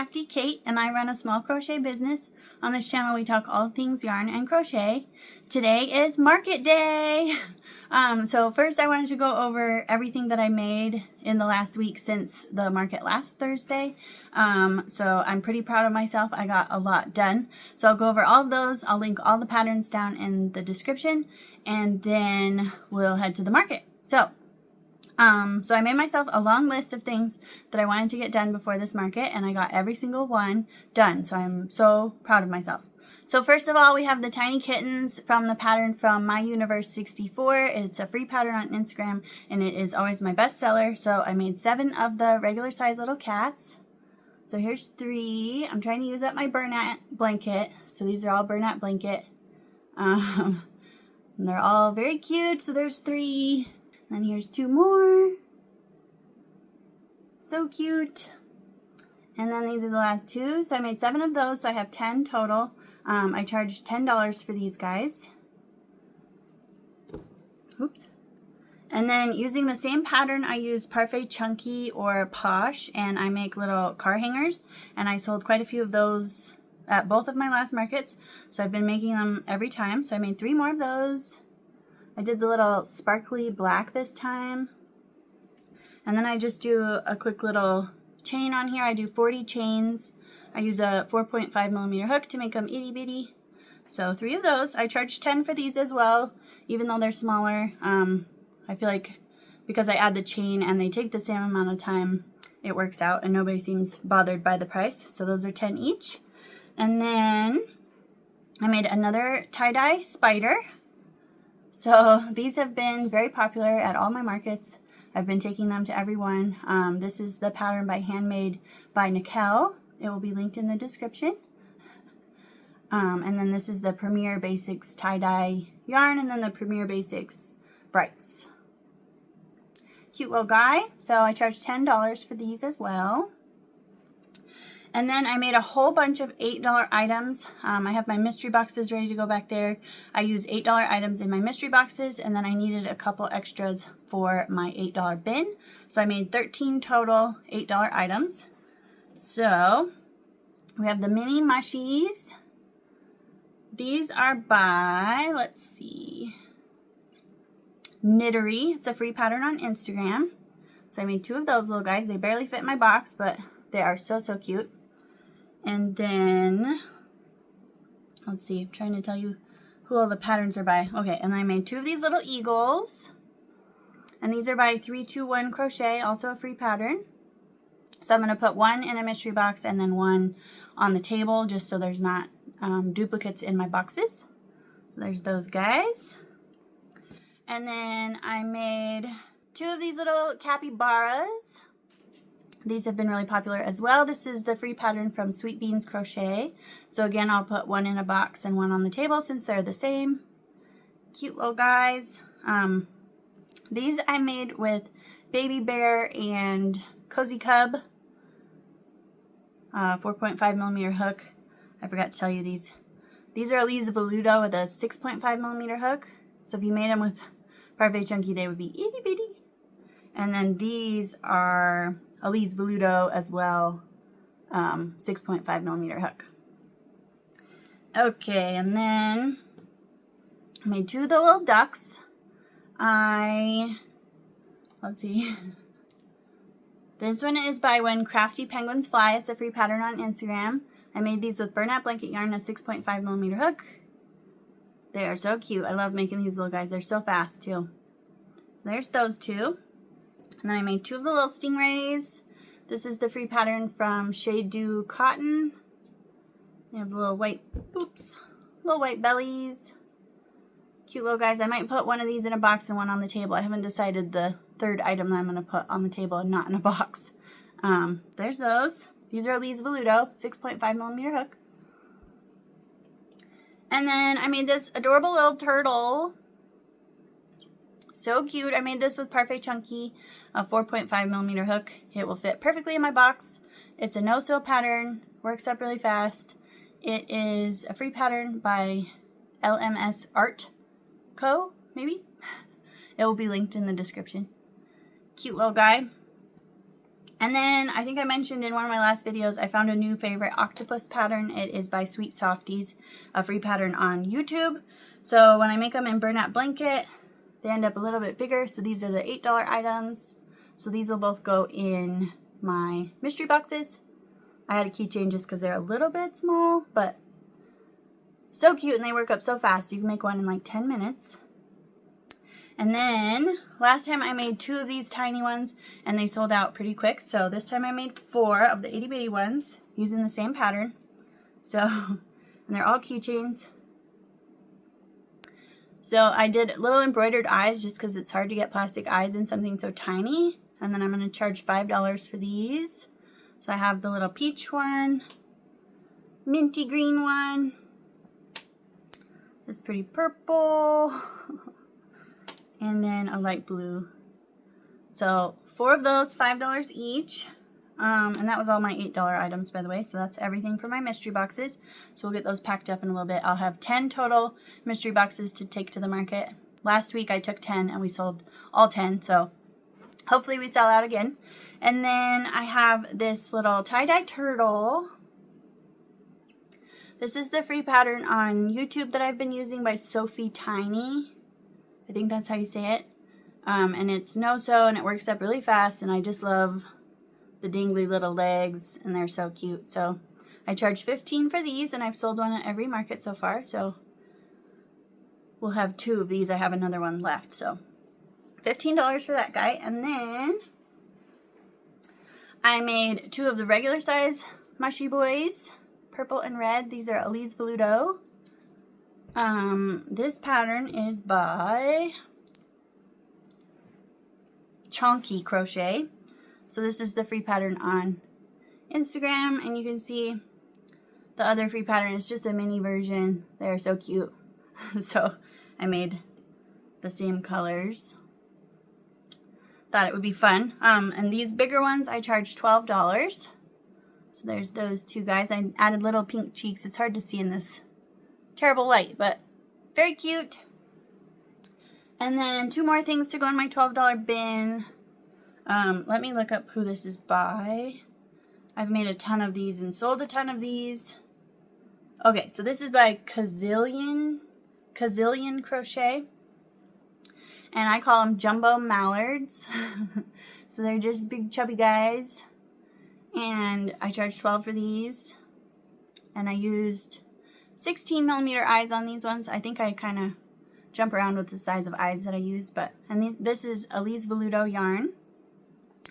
Crafty Kate, and I run a small crochet business. On this channel, we talk all things yarn and crochet. Today is market day. So first I wanted to go over everything that I made in the last week since the market last Thursday. So I'm pretty proud of myself. I got a lot done. So I'll go over all of those. I'll link all the patterns down in the description, and then we'll head to the market. So I made myself a long list of things that I wanted to get done before this market, and I got every single one done. So I'm so proud of myself. So first of all, we have the tiny kittens from the pattern from My Universe 64. It's a free pattern on Instagram, and it is always my best seller. So I made 7 of the regular size little cats. So here's 3. I'm trying to use up my burnout blanket. So these are all burnout blanket. And they're all very cute. So there's 3. Then here's 2 more. So cute. And then these are the last 2. So I made 7 of those, so I have 10 total. I charged $10 for these guys. Oops. And then using the same pattern, I use Parfait Chunky or Posh, and I make little car hangers. And I sold quite a few of those at both of my last markets. So I've been making them every time. So I made 3 more of those. I did the little sparkly black this time. And then I just do a quick little chain on here. I do 40 chains. I use a 4.5mm hook to make them itty bitty. So 3 of those. I charge 10 for these as well, even though they're smaller. I feel like because I add the chain and they take the same amount of time, it works out and nobody seems bothered by the price. So those are 10 each. And then I made another tie-dye spider. So these have been very popular at all my markets. I've been taking them to everyone. This is the pattern by Handmade by Nicole. It will be linked in the description. And then this is the Premier Basics tie-dye yarn, and then the Premier Basics Brights. Cute little guy. So I charged $10 for these as well. And then I made a whole bunch of $8 items. I have my mystery boxes ready to go back there. I use $8 items in my mystery boxes, and then I needed a couple extras for my $8 bin. So I made 13 total $8 items. So we have the mini mushies. These are by, let's see, Knittery. It's a free pattern on Instagram. So I made 2 of those little guys. They barely fit in my box, but they are so, so cute. And then, let's see, I'm trying to tell you who all the patterns are by. Okay, and I made 2 of these little eagles. And these are by 321 Crochet, also a free pattern. So I'm going to put 1 in a mystery box and then 1 on the table, just so there's not duplicates in my boxes. So there's those guys. And then I made 2 of these little capybaras. These have been really popular as well. This is the free pattern from Sweet Beans Crochet. So again, I'll put 1 in a box and 1 on the table since they're the same. Cute little guys. These I made with Baby Bear and Cozy Cub. 4.5mm hook. I forgot to tell you these. These are Elise Veludo with a 6.5mm hook. So if you made them with Parfait Chunky, they would be itty bitty. And then these are Elise Veludo as well, 6.5mm hook. Okay, and then I made 2 of the little ducks. Let's see. This one is by When Crafty Penguins Fly. It's a free pattern on Instagram. I made these with burnout blanket yarn, a 6.5mm hook. They are so cute. I love making these little guys. They're so fast too. So there's those 2. And then I made 2 of the little stingrays. This is the free pattern from Shade Dew Cotton. They have little white, little white bellies. Cute little guys. I might put 1 of these in a box and 1 on the table. I haven't decided the 3rd item that I'm going to put on the table and not in a box. There's those. These are Elise Veludo, 6.5mm hook. And then I made this adorable little turtle. So cute. I made this with Parfait Chunky, a 4.5mm hook. It will fit perfectly in my box. It's a no-sew pattern. Works up really fast. It is a free pattern by LMS Art Co. Maybe? It will be linked in the description. Cute little guy. And then I think I mentioned in one of my last videos, I found a new favorite octopus pattern. It is by Sweet Softies, a free pattern on YouTube. So when I make them in burlap blanket, they end up a little bit bigger. So these are the $8 items. So these will both go in my mystery boxes. I had a keychain just because they're a little bit small, but so cute and they work up so fast. You can make one in like 10 minutes. And then last time I made 2 of these tiny ones and they sold out pretty quick. So this time I made 4 of the itty bitty ones using the same pattern. So, and they're all keychains. So I did little embroidered eyes just because it's hard to get plastic eyes in something so tiny. And then I'm going to charge $5 for these. So I have the little peach one, minty green one, this pretty purple, and then a light blue. So 4 of those, $5 each. And that was all my $8 items, by the way. So that's everything for my mystery boxes. So we'll get those packed up in a little bit. I'll have 10 total mystery boxes to take to the market. Last week I took 10 and we sold all 10. So hopefully we sell out again. And then I have this little tie-dye turtle. This is the free pattern on YouTube that I've been using by Sophie Tiny. I think that's how you say it. And it's no-sew and it works up really fast. And I just love the dingly little legs and they're so cute. So I charge $15 for these and I've sold one at every market so far. So we'll have 2 of these. I have another one left. So $15 for that guy. And then I made 2 of the regular size mushy boys, purple and red. These are Elise Veludo. This pattern is by Chonky Crochet. So this is the free pattern on Instagram, and you can see the other free pattern is just a mini version. They're so cute. So I made the same colors. Thought it would be fun. And these bigger ones I charged $12. So there's those 2 guys. I added little pink cheeks. It's hard to see in this terrible light, but very cute. And then 2 more things to go in my $12 bin. Let me look up who this is by. I've made a ton of these and sold a ton of these. Okay, so this is by Kazillion Crochet. And I call them jumbo mallards. So they're just big chubby guys. And I charged $12 for these. And I used 16mm eyes on these ones. I think I kind of jump around with the size of eyes that I use. This is Elise Veludo yarn.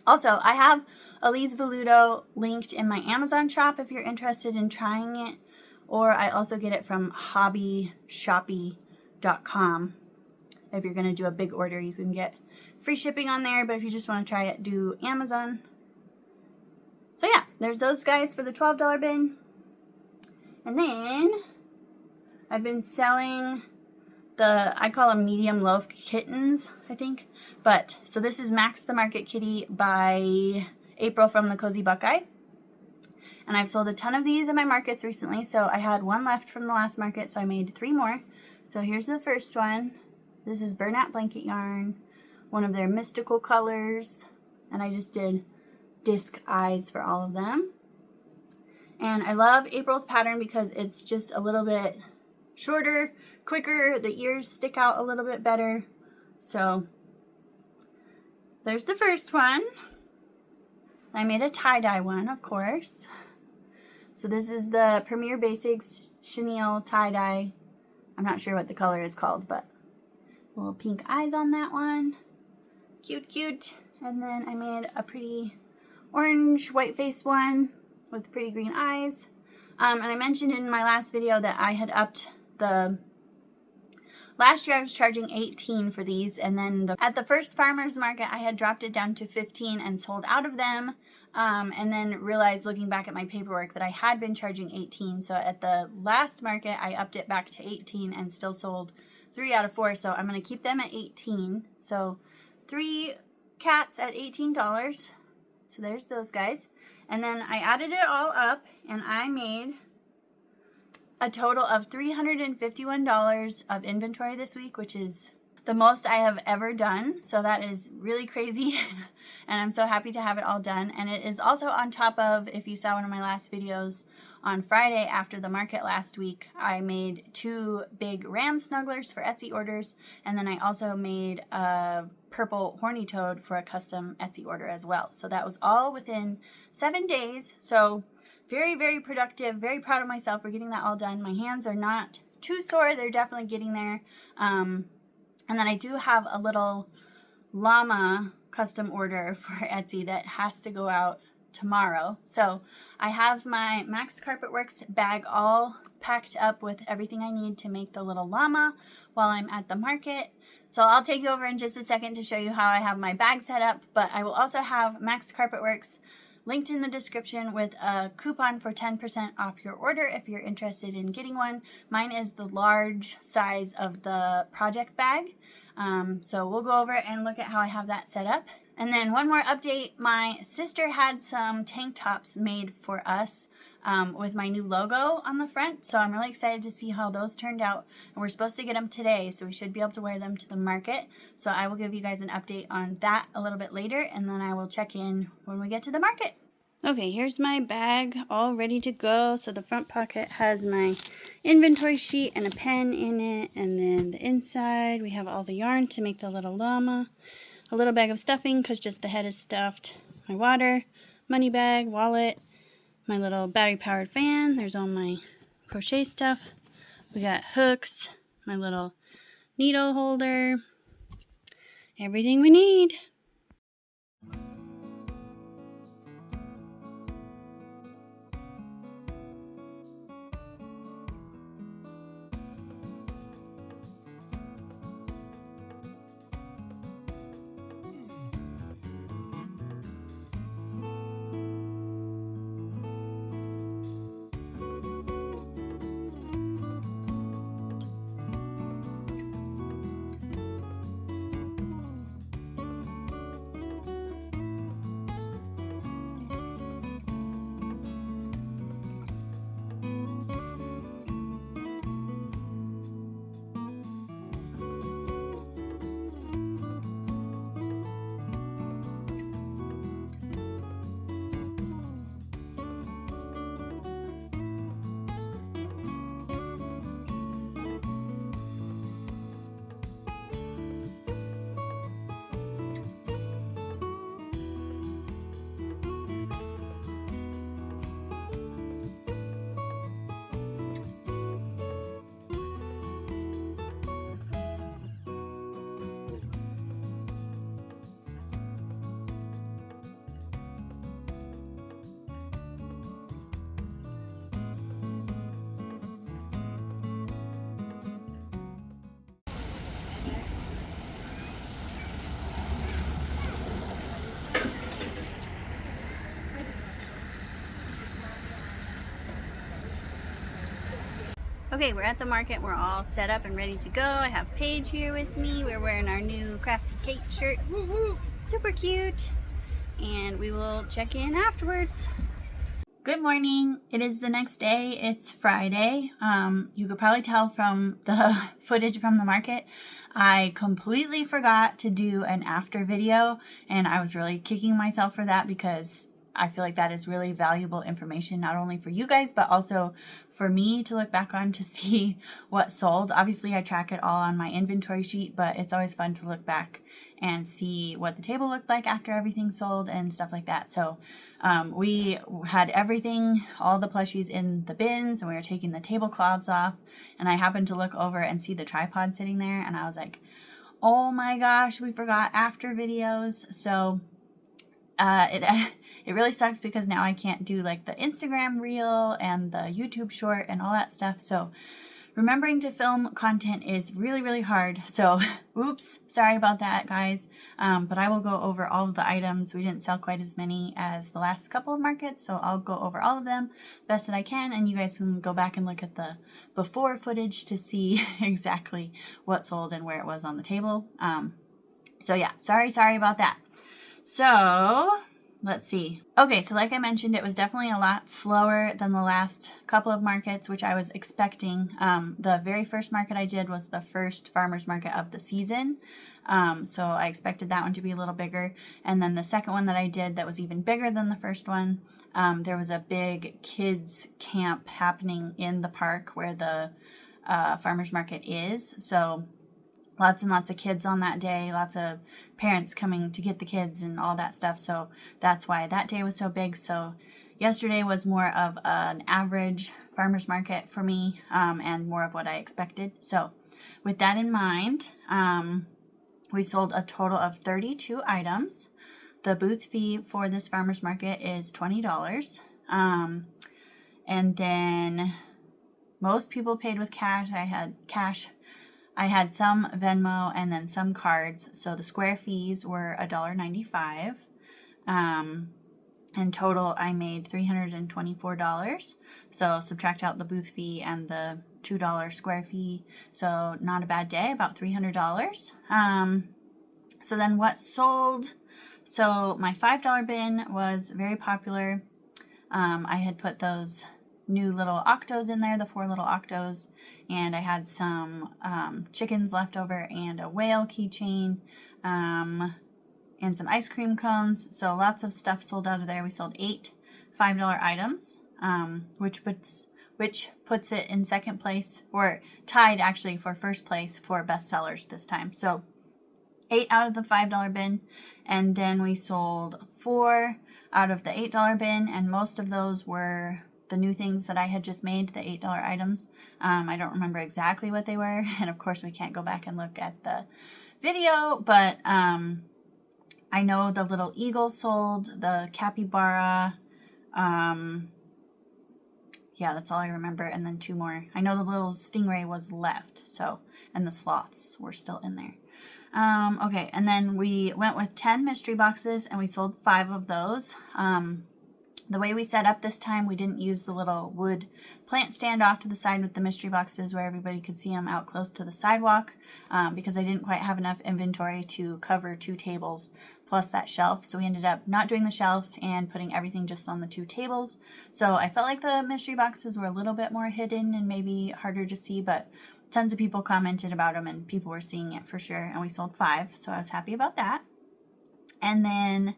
Also, I have Elise Veludo linked in my Amazon shop if you're interested in trying it. Or I also get it from hobbyshoppy.com. If you're going to do a big order, you can get free shipping on there. But if you just want to try it, do Amazon. So yeah, there's those guys for the $12 bin. And then I've been selling I call them medium loaf kittens, I think. But, so this is Max the Market Kitty by April from the Cozy Buckeye. And I've sold a ton of these in my markets recently. So I had 1 left from the last market, so I made 3 more. So here's the first one. This is burlap blanket yarn, one of their mystical colors. And I just did disc eyes for all of them. And I love April's pattern because it's just a little bit shorter, quicker. The ears stick out a little bit better. So there's the first one. I made a tie-dye one, of course. So this is the Premier Basics chenille tie-dye. I'm not sure what the color is called, but little pink eyes on that one. Cute, cute. And then I made a pretty orange white face one with pretty green eyes. And I mentioned in my last video that I had upped last year I was charging $18 for these, and then at the first farmer's market I had dropped it down to $15 and sold out of them, and then realized looking back at my paperwork that I had been charging $18. So at the last market I upped it back to $18 and still sold 3 out of 4, so I'm going to keep them at $18. So 3 cats at $18. So there's those guys. And then I added it all up and I made a total of $351 of inventory this week, which is the most I have ever done. So that is really crazy. And I'm so happy to have it all done. And it is also on top of, if you saw one of my last videos on Friday after the market last week, I made 2 big ram snugglers for Etsy orders. And then I also made a purple horny toad for a custom Etsy order as well. So that was all within 7 days. So very, very productive. Very proud of myself for getting that all done. My hands are not too sore. They're definitely getting there. And then I do have a little llama custom order for Etsy that has to go out tomorrow. So I have my Max Carpetworks bag all packed up with everything I need to make the little llama while I'm at the market. So I'll take you over in just a second to show you how I have my bag set up, but I will also have Max Carpetworks linked in the description with a coupon for 10% off your order if you're interested in getting one. Mine is the large size of the project bag. So we'll go over and look at how I have that set up. And then one more update, my sister had some tank tops made for us with my new logo on the front. So I'm really excited to see how those turned out. And we're supposed to get them today, so we should be able to wear them to the market. So I will give you guys an update on that a little bit later, and then I will check in when we get to the market. Okay, here's my bag all ready to go. So the front pocket has my inventory sheet and a pen in it. And then the inside, we have all the yarn to make the little llama. A little bag of stuffing because just the head is stuffed. My water, money bag, wallet, my little battery-powered fan. There's all my crochet stuff. We got hooks, my little needle holder, everything we need. Okay, we're at the market. We're all set up and ready to go. I have Paige here with me. We're wearing our new Crafty Kate shirts. Woo-hoo. Super cute. And we will check in afterwards. Good morning. It is the next day. It's Friday. You could probably tell from the footage from the market, I completely forgot to do an after video, and I was really kicking myself for that because I feel like that is really valuable information, not only for you guys, but also for me to look back on to see what sold. Obviously, I track it all on my inventory sheet, but it's always fun to look back and see what the table looked like after everything sold and stuff like that. So we had everything, all the plushies in the bins, and we were taking the tablecloths off, and I happened to look over and see the tripod sitting there, and I was like, oh my gosh, we forgot after videos. So it really sucks because now I can't do like the Instagram reel and the YouTube short and all that stuff. So remembering to film content is really, really hard. So oops, sorry about that, guys. But I will go over all of the items. We didn't sell quite as many as the last couple of markets, so I'll go over all of them best that I can, and you guys can go back and look at the before footage to see exactly what sold and where it was on the table. So yeah, sorry about that. So let's see. Okay, so like I mentioned, it was definitely a lot slower than the last couple of markets, which I was expecting. The very first market I did was the first farmer's market of the season. So I expected that one to be a little bigger. And then the second one that I did that was even bigger than the first one, there was a big kids camp happening in the park where the farmer's market is. So lots and lots of kids on that day, lots of parents coming to get the kids and all that stuff. So that's why that day was so big. So yesterday was more of an average farmer's market for me, and more of what I expected. So with that in mind, we sold a total of 32 items. The booth fee for this farmer's market is $20. And then most people paid with cash. I had cash. I had some Venmo and then some cards. So the square fees were $1.95. In total, I made $324. So subtract out the booth fee and the $2 square fee. So not a bad day, about $300. So then what sold? So my $5 bin was very popular. I had put those new little octos in there, the 4 little octos, and I had some chickens left over and a whale keychain, and some ice cream cones. So lots of stuff sold out of there. We sold 8 $5 items, which puts it in second place, or tied actually for first place for best sellers this time. So 8 out of the $5 bin, and then we sold 4 out of the $8 bin, and most of those were the new things that I had just made, the $8 items. I don't remember exactly what they were, and of course we can't go back and look at the video, but I know the little eagle sold, the capybara, yeah, that's all I remember, and then 2 more. I know the little stingray was left, so, and the sloths were still in there. Okay, and then we went with 10 mystery boxes, and we sold 5 of those. The way we set up this time, we didn't use the little wood plant stand off to the side with the mystery boxes where everybody could see them out close to the sidewalk, because I didn't quite have enough inventory to cover 2 tables plus that shelf. So we ended up not doing the shelf and putting everything just on the 2 tables. So I felt like the mystery boxes were a little bit more hidden and maybe harder to see, but tons of people commented about them and people were seeing it for sure. And we sold 5, so I was happy about that. And then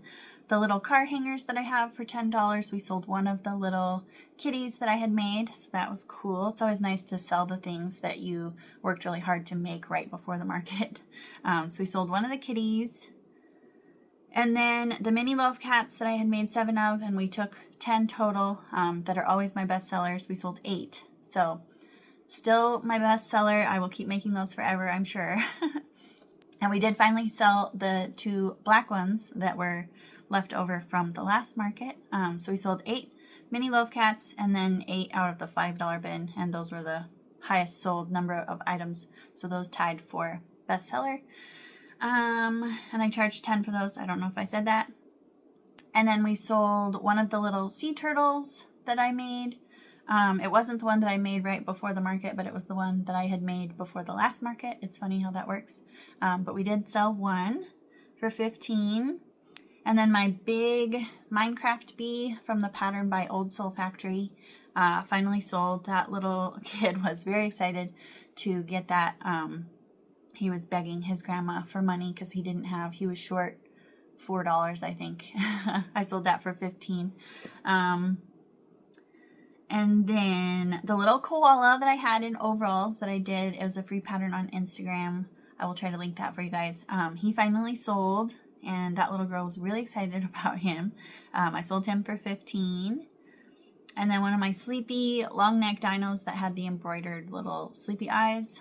the little car hangers that I have for $10, we sold 1 of the little kitties that I had made, so that was cool. It's always nice to sell the things that you worked really hard to make right before the market. So we sold 1 of the kitties. And then the mini loaf cats that I had made 7 of, and we took 10 total, that are always my best sellers. We sold 8. So still my best seller. I will keep making those forever, I'm sure. And we did finally sell the 2 black ones that were left over from the last market. So we sold 8 mini loaf cats and then 8 out of the $5 bin, and those were the highest sold number of items. So those tied for bestseller. And I charged 10 for those. I don't know if I said that. And then we sold 1 of the little sea turtles that I made. It wasn't the one that I made right before the market, but it was the one that I had made before the last market. It's funny how that works. But we did sell 1 for $15. And then my big Minecraft bee from the pattern by Old Soul Factory finally sold. That little kid was very excited to get that. He was begging his grandma for money because he was short $4, I think. I sold that for $15. And then the little koala that I had in overalls that I did, it was a free pattern on Instagram. I will try to link that for you guys. He finally sold, and that little girl was really excited about him. I sold him for $15. And then one of my sleepy long neck dinos that had the embroidered little sleepy eyes,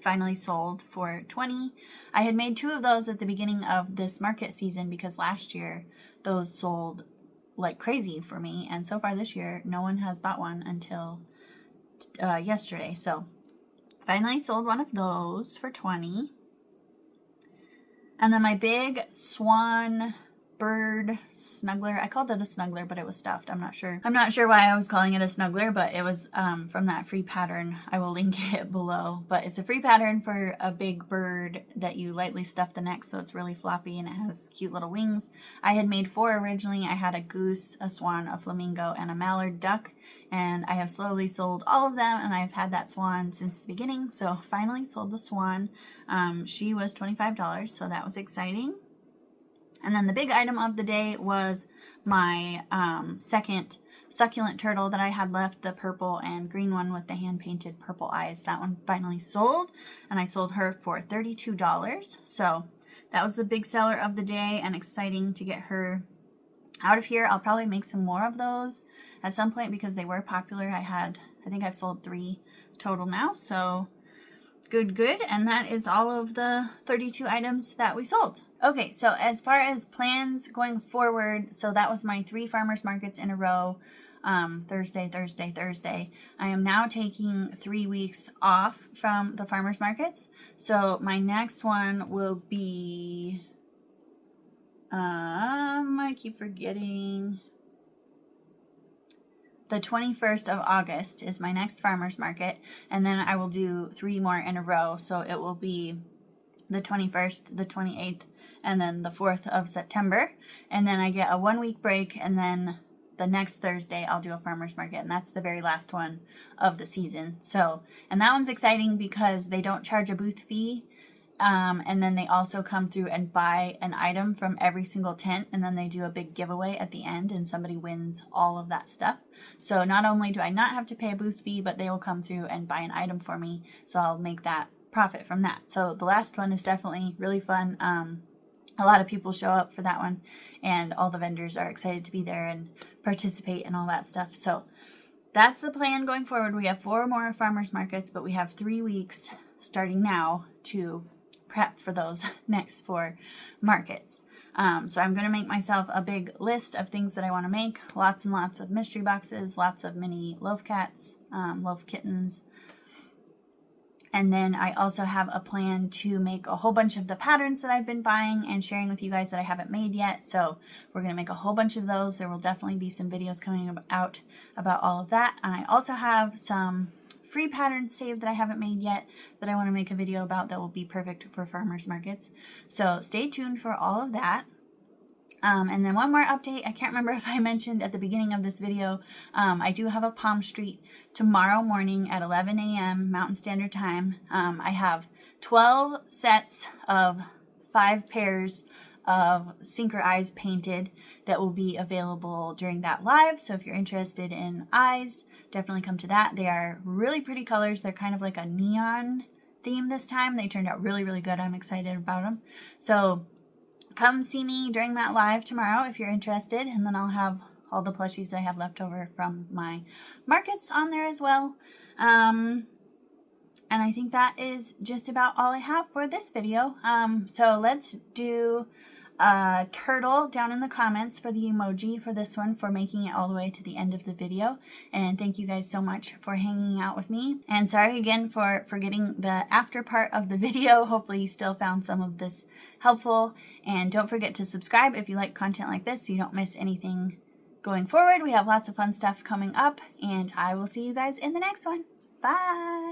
finally sold for $20. I had made 2 of those at the beginning of this market season because last year those sold like crazy for me, and so far this year no one has bought one until yesterday. So finally sold 1 of those for $20. And then my big swan bird snuggler. I called it a snuggler, but it was stuffed. I'm not sure. I'm not sure why I was calling it a snuggler, but it was from that free pattern. I will link it below. But it's a free pattern for a big bird that you lightly stuff the neck, so it's really floppy and it has cute little wings. I had made 4 originally. I had a goose, a swan, a flamingo, and a mallard duck. And I have slowly sold all of them, and I've had that swan since the beginning. So finally sold the swan. She was $25, so that was exciting. And then the big item of the day was my second succulent turtle that I had left, the purple and green one with the hand-painted purple eyes. That one finally sold, and I sold her for $32. So that was the big seller of the day, and exciting to get her out of here. I'll probably make some more of those at some point because they were popular. I think I've sold 3 total now, so good. And that is all of the 32 items that we sold. Okay, so as far as plans going forward, so that was my 3 farmers markets in a row. Thursday. I am now taking 3 weeks off from the farmers markets. So my next one will be, I keep forgetting. The 21st of August is my next farmers market, and then I will do 3 more in a row. So it will be the 21st, the 28th, and then the 4th of September. And then I get a 1-week break, and then the next Thursday I'll do a farmers market, and that's the very last one of the season. So, and that one's exciting because they don't charge a booth fee. And then they also come through and buy an item from every single tent, and then they do a big giveaway at the end, and somebody wins all of that stuff. So not only do I not have to pay a booth fee, but they will come through and buy an item for me, so I'll make that profit from that. So the last one is definitely really fun. A lot of people show up for that one, and all the vendors are excited to be there and participate and all that stuff. So that's the plan going forward. We have 4 more farmers markets, but we have 3 weeks starting now to prep for those next 4 markets. So I'm going to make myself a big list of things that I want to make. Lots and lots of mystery boxes, lots of mini loaf cats, loaf kittens. And then I also have a plan to make a whole bunch of the patterns that I've been buying and sharing with you guys that I haven't made yet. So we're going to make a whole bunch of those. There will definitely be some videos coming out about all of that. And I also have some free patterns saved that I haven't made yet that I want to make a video about that will be perfect for farmers markets. So stay tuned for all of that. And then one more update. I can't remember if I mentioned at the beginning of this video, I do have a PalmStreet tomorrow morning at 11 a.m. Mountain Standard Time. I have 12 sets of 5 pairs of Sinker eyes painted that will be available during that live. So if you're interested in eyes, definitely come to that. They are really pretty colors. They're kind of like a neon theme this time. They turned out really, really good. I'm excited about them. So come see me during that live tomorrow if you're interested, and then I'll have all the plushies that I have left over from my markets on there as well. And I think that is just about all I have for this video. So let's do a turtle down in the comments for the emoji for this one, for making it all the way to the end of the video. And thank you guys so much for hanging out with me. And sorry again for forgetting the after part of the video. Hopefully you still found some of this helpful. And don't forget to subscribe if you like content like this so you don't miss anything going forward. We have lots of fun stuff coming up, and I will see you guys in the next one. Bye!